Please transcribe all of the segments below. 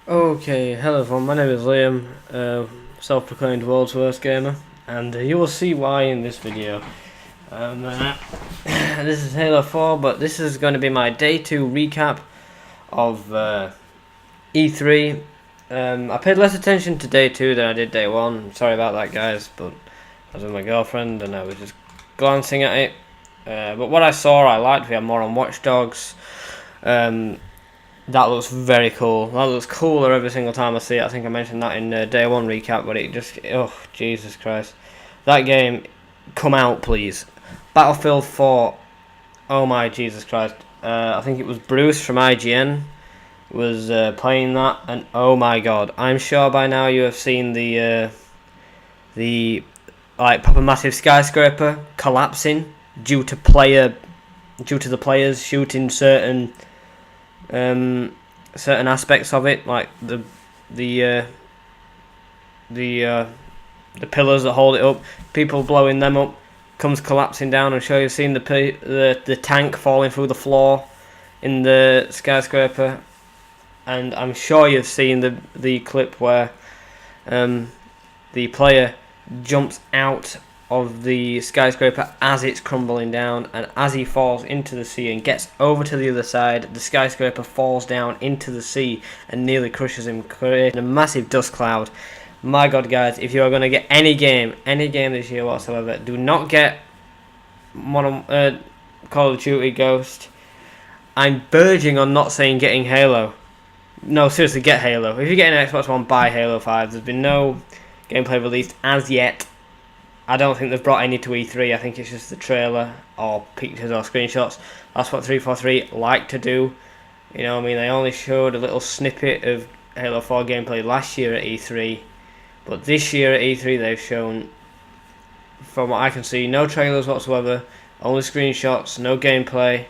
Okay, hello everyone, my name is Liam, self-proclaimed world's worst gamer, and you will see why in this video. This is Halo 4, but this is going to be my Day 2 recap of E3. I paid less attention to Day 2 than I did Day 1, sorry about that guys, but I was with my girlfriend and I was just glancing at it. But what I saw I liked. We had more on Watch Dogs. That looks very cool. That looks cooler every single time I see it. I think I mentioned that in Day 1 recap, but it just... Oh, Jesus Christ. That game, come out, please. Battlefield 4, oh my Jesus Christ. I think it was Bruce from IGN was playing that, and oh my god. I'm sure by now you have seen the like proper massive skyscraper collapsing due to the players shooting certain aspects of it, like the pillars that hold it up, people blowing them up, comes collapsing down. I'm sure you've seen the tank falling through the floor in the skyscraper, and I'm sure you've seen the clip where the player jumps out of the skyscraper as it's crumbling down, and as he falls into the sea and gets over to the other side, the skyscraper falls down into the sea and nearly crushes him, creating a massive dust cloud. My god guys, if you are going to get any game this year whatsoever, do not get Call of Duty Ghost. I'm verging on not saying getting Halo. No, seriously, get Halo. If you're getting an Xbox One, buy Halo 5. There's been no gameplay released as yet. I don't think they've brought any to E3. I think it's just the trailer or pictures or screenshots. That's what 343 like to do. You know what I mean? They only showed a little snippet of Halo 4 gameplay last year at E3. But this year at E3 they've shown, from what I can see, no trailers whatsoever. Only screenshots, no gameplay.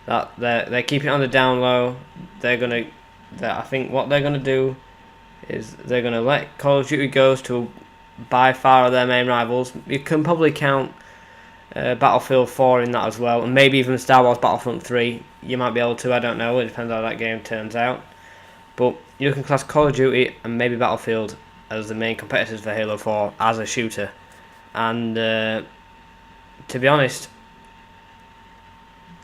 That they're keeping it on the down low. I think what they're gonna do is they're gonna let Call of Duty Ghost to by far their main rivals. You can probably count Battlefield 4 in that as well, and maybe even Star Wars Battlefront 3. You might be able to, I don't know, it depends how that game turns out. But you can class Call of Duty and maybe Battlefield as the main competitors for Halo 4 as a shooter. And to be honest,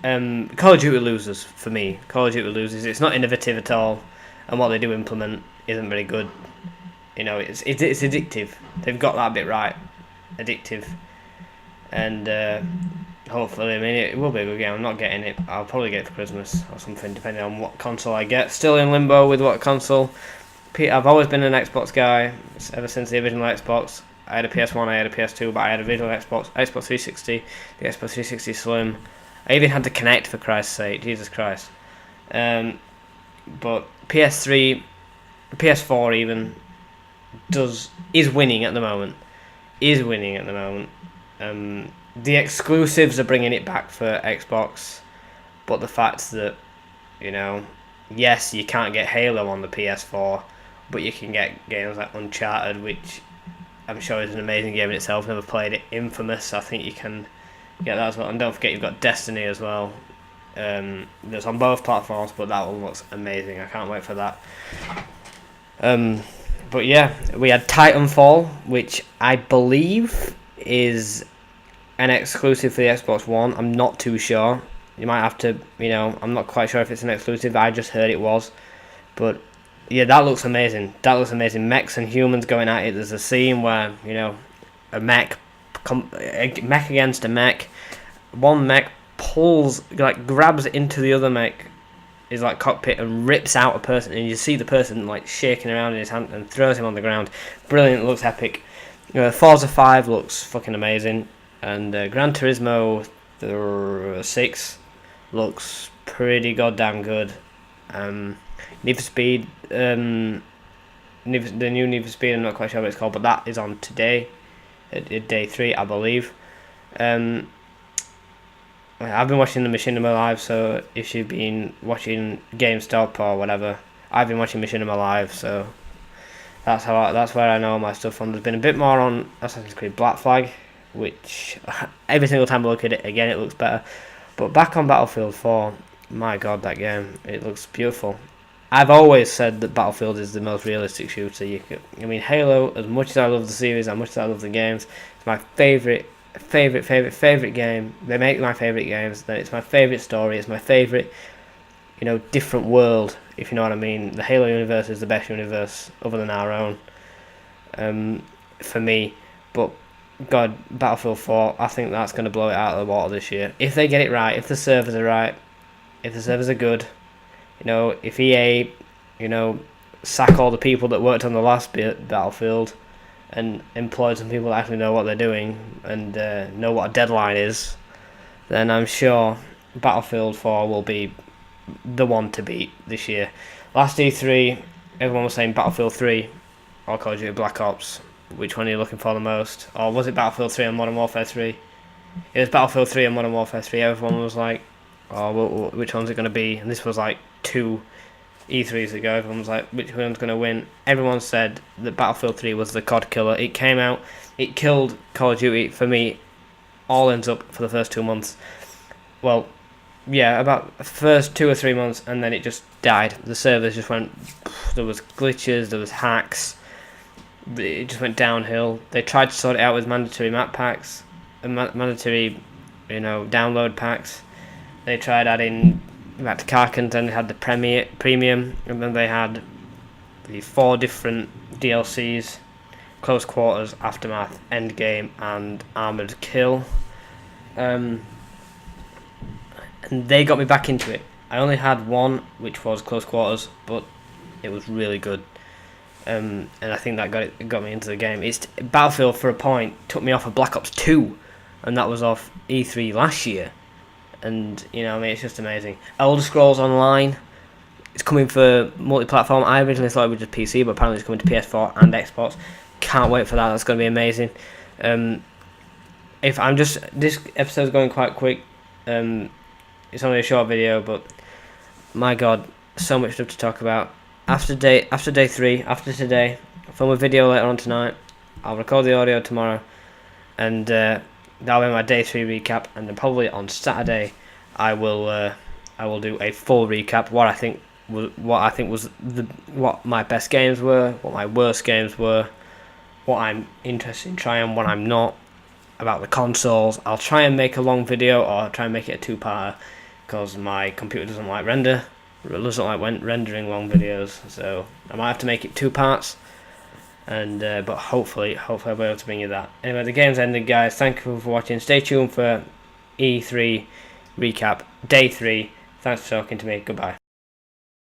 Call of Duty loses for me. Call of Duty loses. It's not innovative at all, and what they do implement isn't very good. You know, it's addictive. They've got that bit right. Addictive. And hopefully, I mean, it will be a good game. I'm not getting it. I'll probably get it for Christmas or something, depending on what console I get. Still in limbo with what console. I've always been an Xbox guy ever since the original Xbox. I had a PS1, I had a PS2, but I had a original Xbox 360, the Xbox 360 Slim. I even had to Connect, for Christ's sake. Jesus Christ. But PS3, PS4 even is winning at the moment. The exclusives are bringing it back for Xbox, but the fact that, you know, yes, you can't get Halo on the PS4, but you can get games like Uncharted, which I'm sure is an amazing game in itself. Never played it. Infamous, I think you can get that as well. And don't forget you've got Destiny as well. That's on both platforms, but that one looks amazing. I can't wait for that. But yeah, we had Titanfall, which I believe is an exclusive for the Xbox One. I'm not too sure. You might have to, you know, I'm not quite sure if it's an exclusive. I just heard it was. But yeah, that looks amazing. Mechs and humans going at it. There's a scene where, you know, a mech against a mech. One mech grabs into the other mech, is like cockpit, and rips out a person, and you see the person like shaking around in his hand and throws him on the ground. Brilliant, looks epic. Forza 5 looks fucking amazing, and Gran Turismo 6 looks pretty goddamn good. Need for Speed, the new Need for Speed, I'm not quite sure what it's called, but that is on today, at day 3, I believe. I've been watching the Machinima Live, so if you've been watching GameStop or whatever, I've been watching Machinima Live, so that's where I know all my stuff from. There's been a bit more on Assassin's Creed Black Flag, which every single time I look at it again, it looks better. But back on Battlefield 4, my god, that game, it looks beautiful. I've always said that Battlefield is the most realistic shooter. I mean, Halo, as much as I love the series, as much as I love the games, it's my favourite game. They make my favourite games. It's my favourite story. It's my favourite, different world, if you know what I mean. The Halo universe is the best universe other than our own, for me. But, God, Battlefield 4, I think that's going to blow it out of the water this year. If they get it right, if the servers are right, if the servers are good, if EA, sack all the people that worked on the last Battlefield and employ some people that actually know what they're doing and know what a deadline is, then I'm sure Battlefield 4 will be the one to beat this year. Last E3, everyone was saying Battlefield 3 or Call of Duty Black Ops. Which one are you looking for the most? Or was it Battlefield 3 and Modern Warfare 3? It was Battlefield 3 and Modern Warfare 3. Everyone was like, oh, which one's it going to be? And this was like 2 E3s ago. Everyone was like, which one's going to win? Everyone said that Battlefield 3 was the COD killer. It came out, it killed Call of Duty for me. All ends up for the first 2 months. Well, yeah, about the first 2 or 3 months, and then it just died. The servers just went, there was glitches, there was hacks. It just went downhill. They tried to sort it out with mandatory map packs, and mandatory, download packs. They tried adding back to car content. They had the premium, and then they had the 4 different DLCs: Close Quarters, Aftermath, Endgame, and Armored Kill. And they got me back into it. I only had one, which was Close Quarters, but it was really good. And I think that got me into the game. Battlefield, for a point, took me off of Black Ops 2, and that was off E3 last year. And, it's just amazing. Elder Scrolls Online, it's coming for multi-platform. I originally thought it was just PC, but apparently it's coming to PS4 and Xbox. Can't wait for that. That's going to be amazing. This episode's going quite quick. It's only a short video, but my God, so much stuff to talk about. After day 3, after today, I'll film a video later on tonight. I'll record the audio tomorrow, and that'll be my day 3 recap. And then probably on Saturday, I will do a full recap. What my best games were, what my worst games were, what I'm interested in trying, what I'm not, about the consoles. I'll try and make a long video, or I'll try and make it a 2-parter, because my computer doesn't like rendering long videos, so I might have to make it 2 parts. And but hopefully I'll be able to bring you that. Anyway, the game's ended, guys. Thank you for watching. Stay tuned for E3 recap, day 3. Thanks for talking to me. Goodbye.